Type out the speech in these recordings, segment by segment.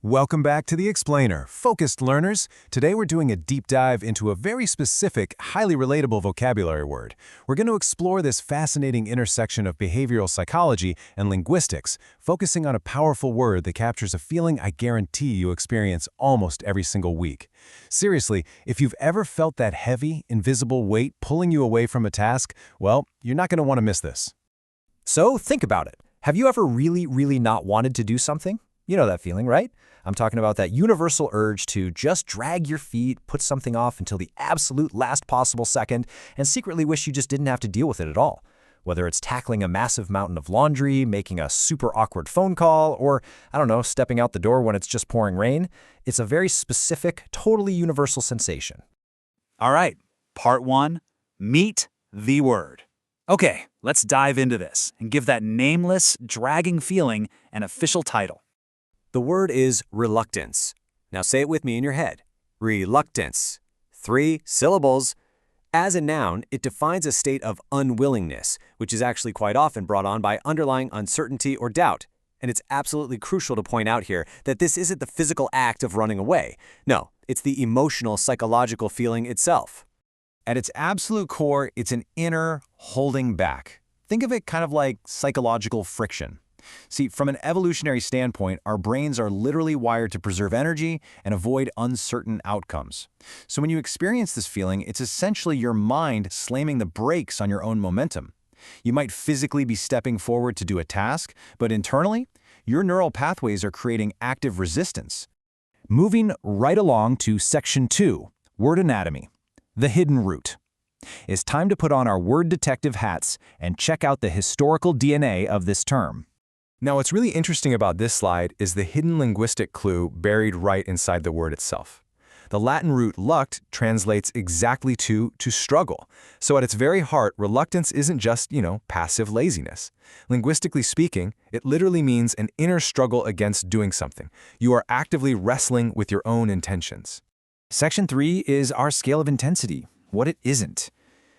Welcome back to The Explainer, focused learners. Today we're doing a deep dive into a very specific, highly relatable vocabulary word. We're going to explore this fascinating intersection of behavioral psychology and linguistics, focusing on a powerful word that captures a feeling I guarantee you experience almost every single week. Seriously, if you've ever felt that heavy, invisible weight pulling you away from a task, well, you're not going to want to miss this. So think about it. Have you ever really not wanted to do something? You know that feeling, right? I'm talking about that universal urge to just drag your feet, put something off until the absolute last possible second, and secretly wish you just didn't have to deal with it at all. Whether it's tackling a massive mountain of laundry, making a super awkward phone call, or, I don't know, stepping out the door when it's just pouring rain, it's a very specific, totally universal sensation. All right, part one, meet the word. Okay, let's dive into this and give that nameless, dragging feeling an official title. The word is reluctance. Now say it with me in your head. Reluctance. 3 syllables. As a noun, it defines a state of unwillingness, which is actually quite often brought on by underlying uncertainty or doubt. And it's absolutely crucial to point out here that this isn't the physical act of running away. No, it's the emotional, psychological feeling itself. At its absolute core, it's an inner holding back. Think of it kind of like psychological friction. See, from an evolutionary standpoint, our brains are literally wired to preserve energy and avoid uncertain outcomes. So when you experience this feeling, it's essentially your mind slamming the brakes on your own momentum. You might physically be stepping forward to do a task, but internally, your neural pathways are creating active resistance. Moving right along to Section 2, Word Anatomy, the hidden root. It's time to put on our word detective hats and check out the historical DNA of this term. Now, what's really interesting about this slide is the hidden linguistic clue buried right inside the word itself. The Latin root luct translates exactly to struggle. So at its very heart, reluctance isn't just, passive laziness. Linguistically speaking, it literally means an inner struggle against doing something. You are actively wrestling with your own intentions. Section 3 is our scale of intensity, what it isn't.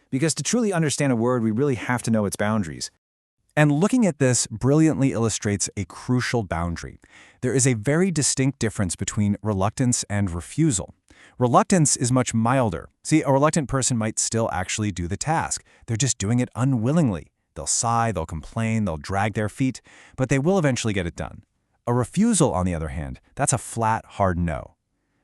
Because to truly understand a word, we really have to know its boundaries. And looking at this brilliantly illustrates a crucial boundary. There is a very distinct difference between reluctance and refusal. Reluctance is much milder. See, a reluctant person might still actually do the task. They're just doing it unwillingly. They'll sigh, they'll complain, they'll drag their feet, but they will eventually get it done. A refusal, on the other hand, that's a flat, hard no.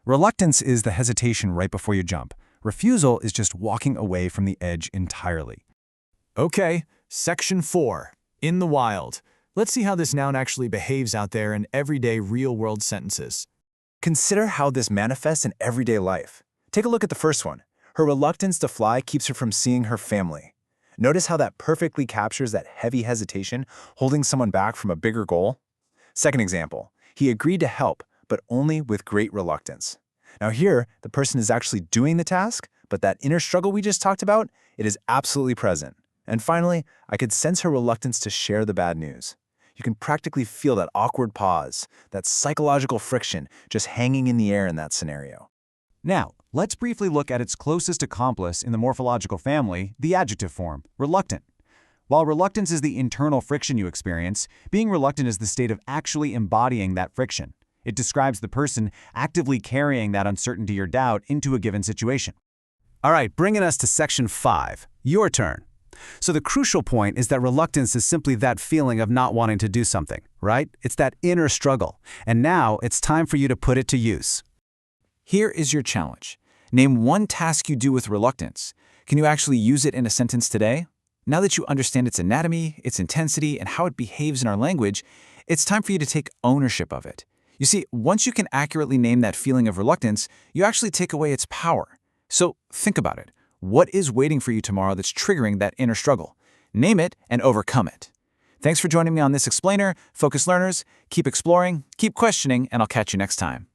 Reluctance is the hesitation right before you jump. Refusal is just walking away from the edge entirely. Okay, Section 4. In the wild. Let's see how this noun actually behaves out there in everyday real-world sentences. Consider how this manifests in everyday life. Take a look at the first one. Her reluctance to fly keeps her from seeing her family. Notice how that perfectly captures that heavy hesitation, holding someone back from a bigger goal? Second example. He agreed to help, but only with great reluctance. Now here, the person is actually doing the task, but that inner struggle we just talked about, it is absolutely present. And finally, I could sense her reluctance to share the bad news. You can practically feel that awkward pause, that psychological friction just hanging in the air in that scenario. Now, let's briefly look at its closest accomplice in the morphological family, the adjective form, reluctant. While reluctance is the internal friction you experience, being reluctant is the state of actually embodying that friction. It describes the person actively carrying that uncertainty or doubt into a given situation. All right, bringing us to Section 5, your turn. So the crucial point is that reluctance is simply that feeling of not wanting to do something, right? It's that inner struggle. And now it's time for you to put it to use. Here is your challenge. Name one task you do with reluctance. Can you actually use it in a sentence today? Now that you understand its anatomy, its intensity, and how it behaves in our language, it's time for you to take ownership of it. You see, once you can accurately name that feeling of reluctance, you actually take away its power. So think about it. What is waiting for you tomorrow that's triggering that inner struggle? Name it and overcome it. Thanks for joining me on this explainer. Focused learners, keep exploring, keep questioning, and I'll catch you next time.